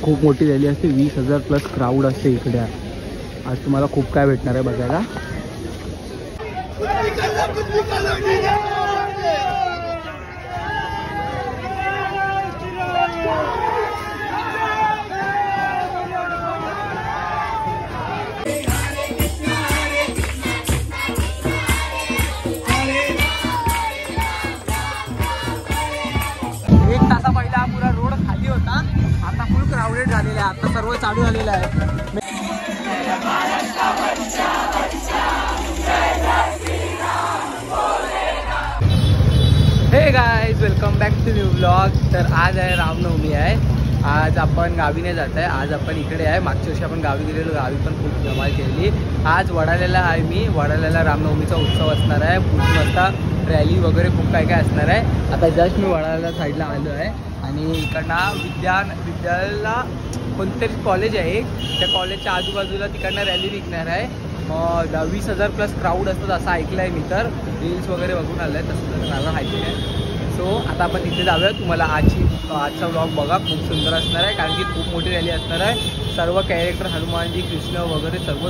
खूप मोठी रॅली असते, 20,000 प्लस क्राऊड असते इकडे. आज तुम्हाला खूप काय भेटणार आहे बघायला. पहिला पुरा रोड खाली होता, आता फुल क्राउडेड झालेला आहे. आता सर्व चालू झालेलं आहे. Hey guys, welcome back to new blog. तर आज आहे रामनवमी आहे. आज आपण गावी नाही जात आहे, आज आपण इकडे आहे. मागच्या वर्षी आपण गावी गेलेलो, गावी पण खूप धमाल केली. आज वडाळ्याला आहे मी. वडाळ्याला रामनवमीचा उत्सव असणार आहे. पूर्ण वाजता रॅली वगैरे खूप काय काय असणार आहे. आता जस्ट मी वडाळ्याला साईडला आलो आहे आणि इकडनं विद्याला कोणतरी कॉलेज आहे, त्या कॉलेजच्या आजूबाजूला तिकडनं रॅली निघणार आहे. 20,000 प्लस क्राऊड असतात असं ऐकलं आहे मी. तर रील्स वगैरे बघून आलं आहे, तसं तसं मला माहिती आहे. सो आता आपण तिथे जाऊया. तुम्हाला आजचा व्लॉग बघा, खूप सुंदर असणार आहे. कारण की खूप मोठी रॅली असणार आहे. सर्व कॅरेक्टर, हनुमानजी, कृष्ण वगैरे सर्व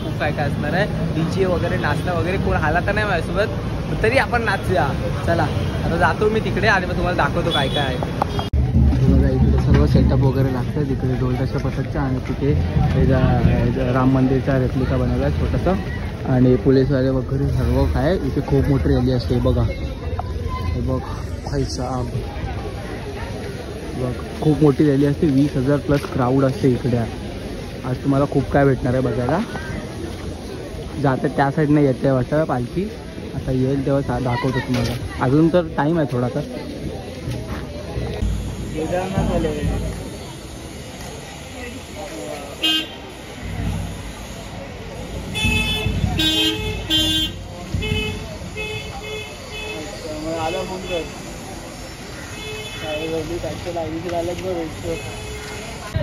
खूप काय काय असणार आहे. डीजे वगैरे, नाचणं वगैरे. कोण आला तर नाही माझ्यासोबत, तरी आपण नाचूया. चला आता जातो मी तिकडे आणि मग तुम्हाला दाखवतो काय काय आहे. बघा इकडे सर्व सेटअप वगैरे लागतं. तिकडे ढोलताशा पथकचा आणि तिथे राम मंदिरचा रेप्लिका बनवला आहे छोटासा. आणि पोलीसवाले वगैरे सर्व काय. इथे खूप मोठी रॅली असते. बघा हे बघ, पैसा बघ, खूप मोठी रॅली असते. 20,000 प्लस क्राऊड असते इकडे. आज तुम्हाला खूप काय भेटणार आहे बघायला. जातं त्या साईडने येते वाटतं पालखी. आता येईल तेव्हा दाखवतो तुम्हाला. अजून तर टाईम आहे थोडा. तर केदारनाथ आले. आलं फोन कर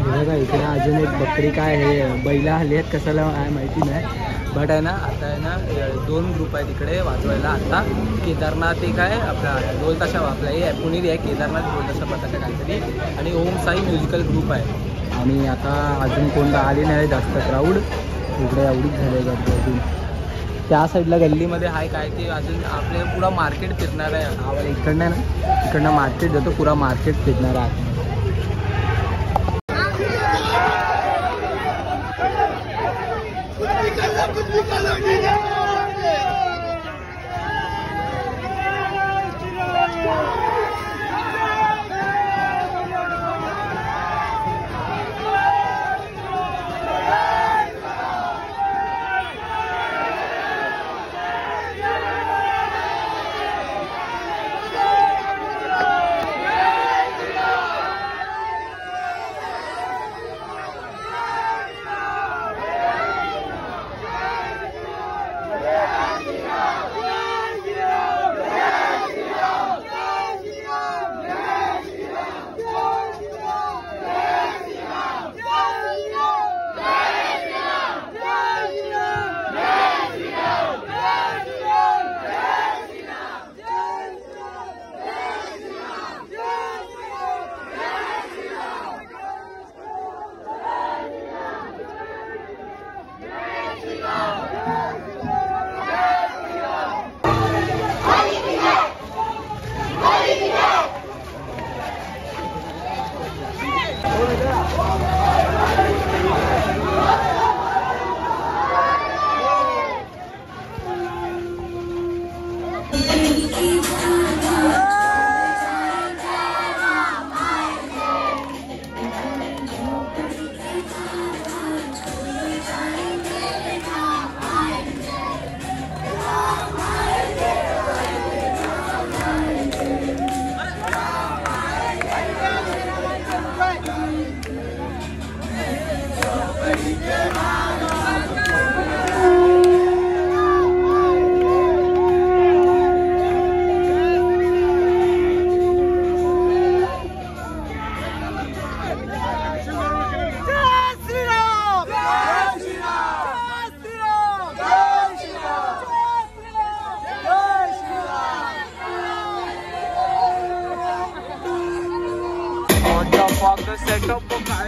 बघा इकडे अजून एक बकरी काय आहे, बैला आली आहेत कशाला आहे माहिती नाही. बट आहे ना, आता आहे ना 2 ग्रुप आहेत इकडे वाजवायला. आता केदारनाथ एक आहे आपला ढोलताशा, आपला हे पुणेरी आहे केदारनाथ ढोलताशा पथक काहीतरी, आणि ओम साई म्युझिकल ग्रुप आहे. आणि आता अजून कोणता आले नाही जास्त क्राऊड इकडे, एवढीच झाली गर्दी अजून. त्या साईडला गल्लीमध्ये आहे काय ते अजून आपले पुरा मार्केट फिरणार आहे. आम्हाला इकडनं ना, इकडनं मार्केट जातो, पुरा मार्केट फिरणार आहे.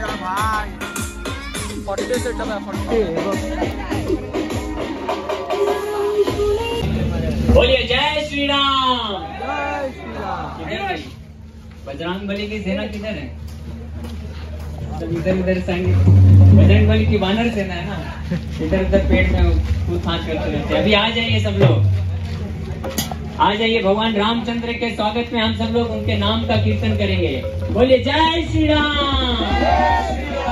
भाई 40 सेटअप आहे 40 बोलिए जय श्री राम। जय श्री राम। किधर बजरंग बली की सेना किधर है? सब इधर उधर संग बजरंग बली की वानर सेना है ना, इधर उधर पेड़ में कूद फांस करते रहते हैं। अभी आ जाइए सब लोग, आ जाइए। भगवान रामचंद्र के स्वागत में हम सब लोग उनके नाम का कीर्तन करेंगे। बोलिए जय श्री राम,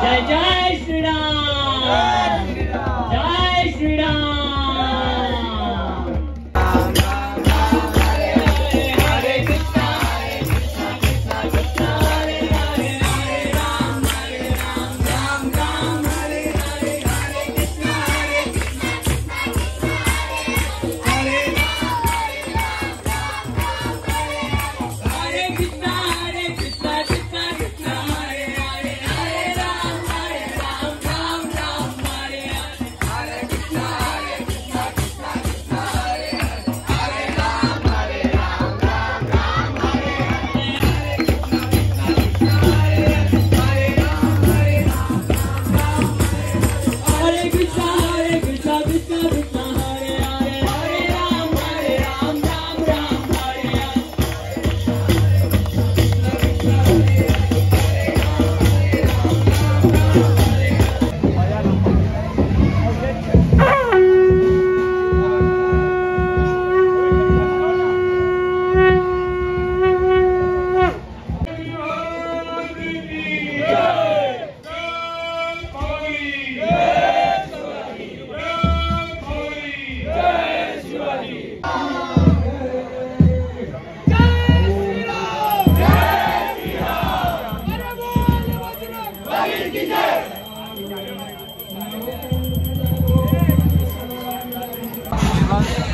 जय जय श्री राम, जय श्री राम।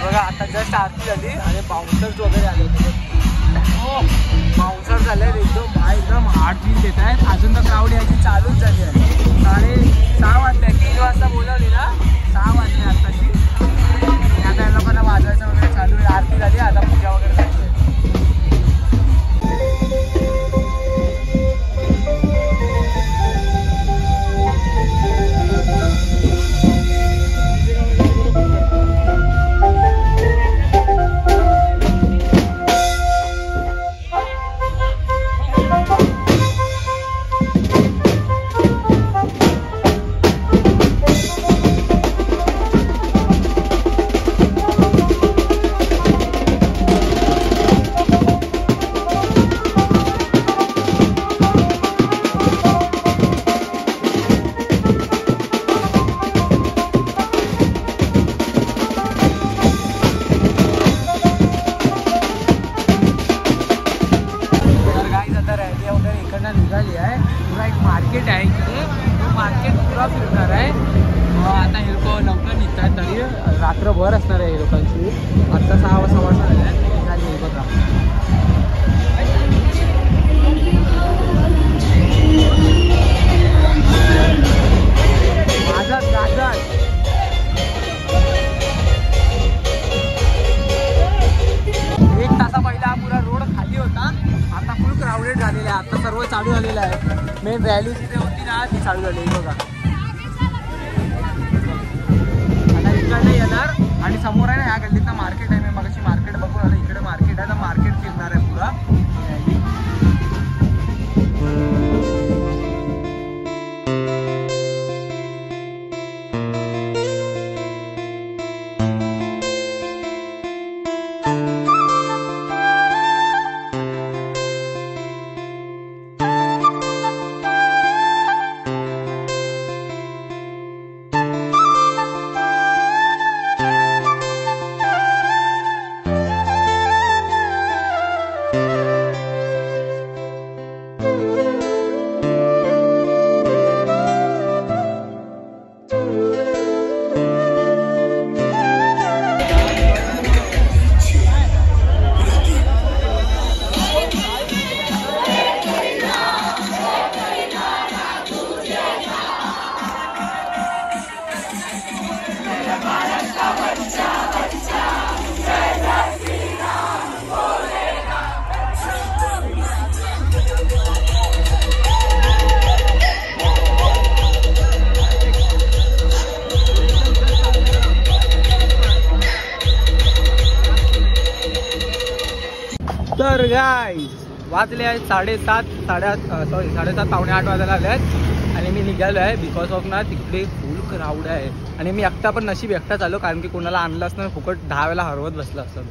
बघा आता जस्ट आरती झाली आणि बाउन्सर्स वगैरे आले बाउन्सर झाले एकदम आरती देत आहेत. अजून तर क्राऊड यायची चालूच झाली आहे. 6:30 वाजले 3 वाजता बोलावली ना 6 वाजले आत्ताची. आता या लोकांना वाजवायचं वगैरे चालू आहे. आरती झाली आता पूजा वगैरे झाली. निघाली आहे. पुरा एक मार्केट आहे इकडे. तो मार्केट पुरा फिरणार आहे. आता हे लोक लवकर निघत आहेत. तरी रात्रभर असणार आहे हे लोकांची. आत्ता 6 वाजता निघाली आहे बघा. गाजत एक तासा पहिला हा पुरा रोड खाली होता. आता फुल क्राऊडेड झालेला आहे. आता सर्व चालू झालेलं आहे. मेन रॅली जिथे होती ना ती चालू झाली बघा. आता इकडे येणार आणि समोर आहे ना या गल्लीतनं मार्केट आहे. मी मगाशी मार्केट बघून आलं. इकडे मार्केट आहे तर मार्केट फिरणार आहे पुरा. गाईज वाजले आहेत 7:30 पावणे 8 वाजायला आले आहेत आणि मी निघालो आहे बिकॉज ऑफ ना तिकडे फुल क्राऊड आहे आणि मी एकटा पण नशीब एकटाच आलो कारण की कोणाला आणलं असतं फुकट 10 वेळा हरवत बसलं असतं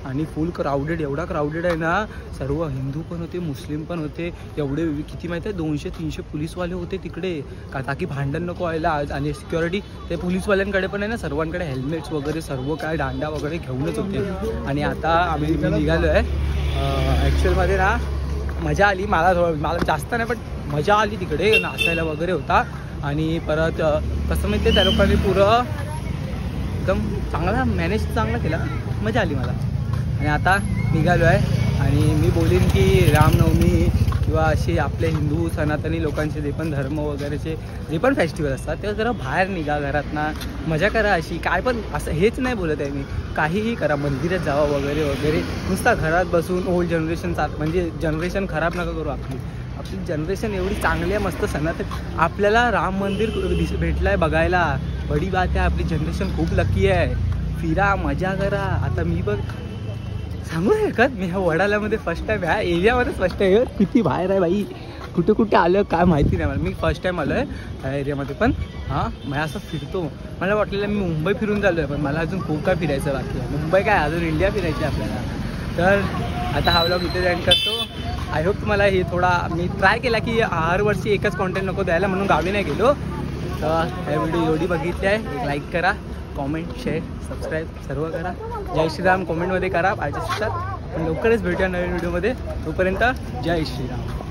आणि फुल क्राऊडेड एवढा क्राऊडेड आहे ना सर्व हिंदू पण होते मुस्लिम पण होते एवढे किती माहिती आहे 200-300 पोलीसवाले होते तिकडे का ताकी भांडण नको व्हायला आज आणि सिक्युरिटी ते पोलीसवाल्यांकडे पण आहे ना सर्वांकडे हेल्मेट्स वगैरे सर्व काय दांडा वगैरे घेऊनच होते आणि आता आम्ही निघालो आहे ॲक्च्युअलमध्ये ना मजा आली मला जास्त नाही पण मजा आली तिकडे नाचायला वगैरे होता आणि परत कसं माहिती त्या लोकांनी पुरं एकदम चांगला मॅनेज चांगला केला मजा आली मला आणि आता निघालो आहे आणि मी बोलीन की रामनवमी किंवा असे आपले हिंदू सनातनी लोकांचे जे पण धर्म वगैरेचे जे पण फेस्टिवल असतात ते जरा बाहेर निघा घरातनं मजा करा अशी काय पण असं हेच नाही बोलत आहे मी काहीही करा मंदिरात जावा वगैरे वगैरे नुसता घरात बसून ओल्ड जनरेशन म्हणजे जनरेशन खराब नका करू आपली जनरेशन एवढी चांगली आहे मस्त सनातन आपल्याला राम मंदिर भेटलं आहे बघायला बडी बात आहे आपली जनरेशन खूप लकी आहे फिरा मजा करा आता मी बघ सांगू शकत मी ह्या वडाल्यामध्ये फर्स्ट टाईम ह्या एरियामध्येच फर्स्ट टाईम किती बाहेर आहे बाई कुठे कुठे आलं काय माहिती नाही मला मी फर्स्ट टाईम आलो आहे ह्या एरियामध्ये पण हां मी असं फिरतो मला वाटलेलं मी मुंबई फिरून झालो आहे पण मला अजून खूप काय फिरायचं बाकी आहे मुंबई काय अजून इंडिया फिरायची आपल्याला तर आता हा व्लॉग इथे एंड करतो आय होप तुम्हाला हे थोडा मी ट्राय केला की हर वर्षी एकच कॉन्टेंट नको द्यायला म्हणून गावी नाही गेलो तर ह्या व्हिडिओ एवढी बघितली आहे एक लाईक करा कॉमेंट शेअर सबस्क्राईब सर्व करा जय श्रीराम कॉमेंटमध्ये करा पाहिजे असतात पण लवकरच भेटूया नवीन व्हिडिओमध्ये तोपर्यंत जय श्रीराम